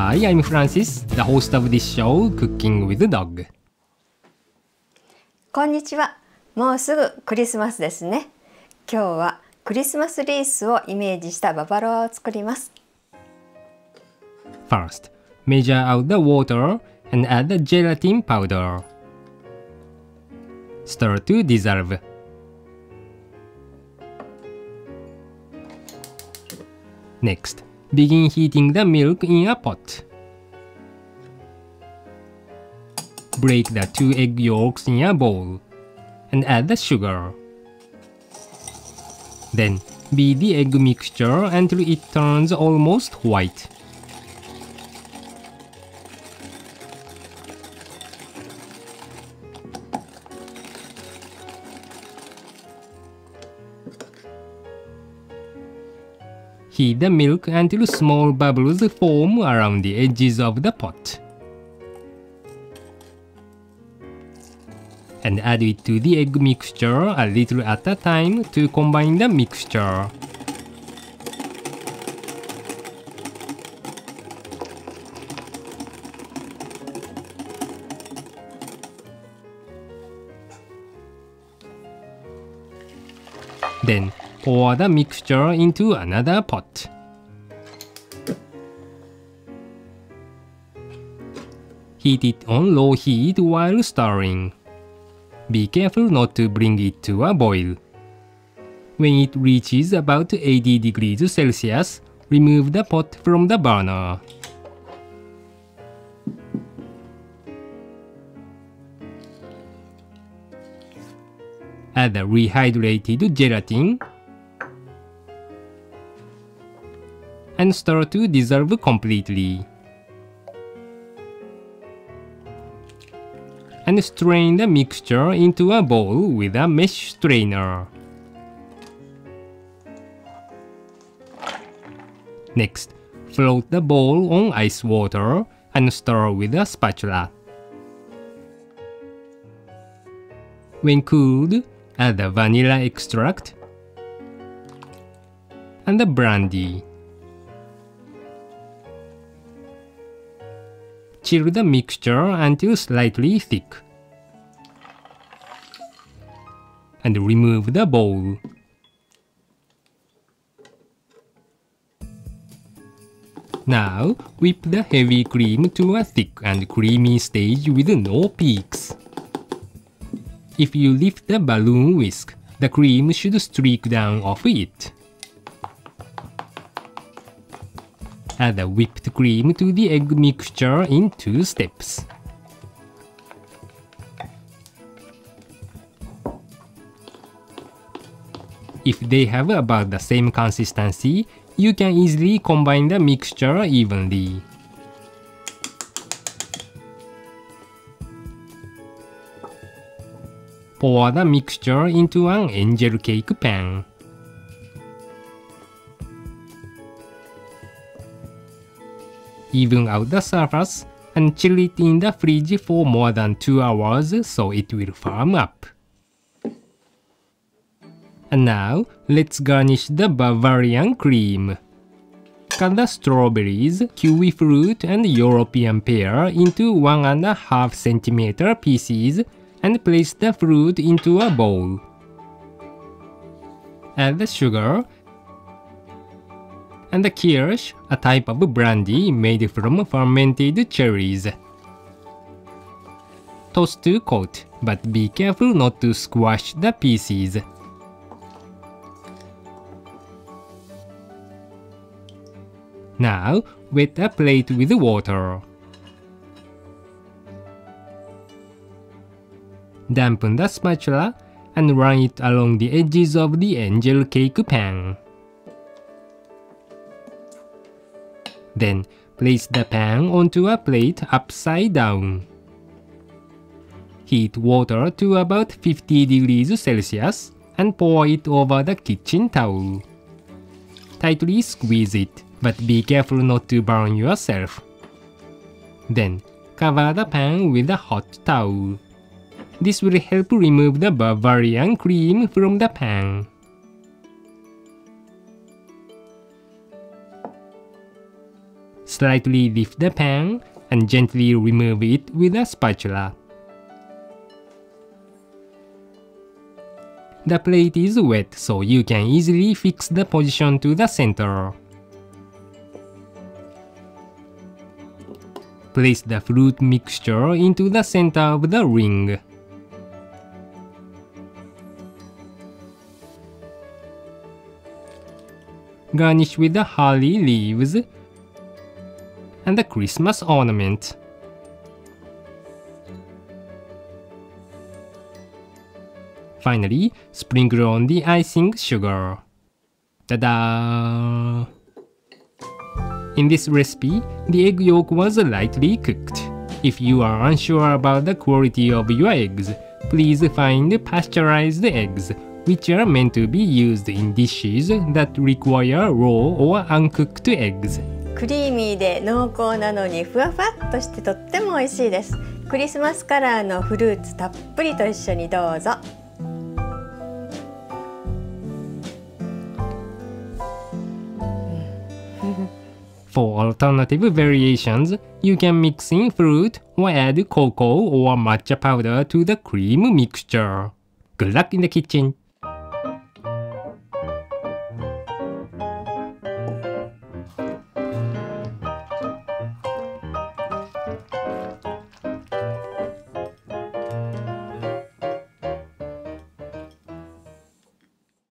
Hi, I'm Francis, the host of this show, Cooking with Dog. こんにちは。もうすぐクリスマスですね。今日はクリスマスリースをイメージしたババロアを作ります。First, measure out the water and add the gelatin powder. Stir to dissolve. Next, begin heating the milk in a pot. Break the 2 egg yolks in a bowl and add the sugar. Then, beat the egg mixture until it turns almost white. Heat the milk until small bubbles form around the edges of the pot. And add it to the egg mixture a little at a time to combine the mixture. Then, pour the mixture into another pot. Heat it on low heat while stirring. Be careful not to bring it to a boil. When it reaches about 80 degrees Celsius, remove the pot from the burner. Add the rehydrated gelatin and stir to dissolve completely. And strain the mixture into a bowl with a mesh strainer. Next, float the bowl on ice water and stir with a spatula. When cooled, add the vanilla extract and the brandy. Chill the mixture until slightly thick. And remove the bowl. Now, whip the heavy cream to a thick and creamy stage with no peaks. If you lift the balloon whisk, the cream should streak down off it. Add the whipped cream to the egg mixture in 2 steps. If they have about the same consistency, you can easily combine the mixture evenly. Pour the mixture into an angel cake pan. Even out the surface and chill it in the fridge for more than 2 hours so it will firm up. And now, let's garnish the Bavarian cream. Cut the strawberries, kiwi fruit and European pear into 1.5 cm pieces and place the fruit into a bowl. Add the sugar and the kirsch, a type of brandy made from fermented cherries. Toss to coat, but be careful not to squash the pieces. Now, wet a plate with water. Dampen the spatula and run it along the edges of the angel cake pan. Then, place the pan onto a plate upside down. Heat water to about 50 degrees Celsius and pour it over the kitchen towel. Tightly squeeze it, but be careful not to burn yourself. Then, cover the pan with a hot towel. This will help remove the Bavarian cream from the pan. Slightly lift the pan and gently remove it with a spatula. The plate is wet, so you can easily fix the position to the center. Place the fruit mixture into the center of the ring. Garnish with the holly leaves and the Christmas ornament. Finally, sprinkle on the icing sugar. Ta-da! In this recipe, the egg yolk was lightly cooked. If you are unsure about the quality of your eggs, please find pasteurized eggs, which are meant to be used in dishes that require raw or uncooked eggs. クリーミーで濃厚なのにふわふわっとしてとっても美味しいです。クリスマスカラーのフルーツたっぷりと一緒にどうぞ。For alternative variations, you can mix in fruit or add cocoa or matcha powder to the cream mixture. Good luck in the kitchen!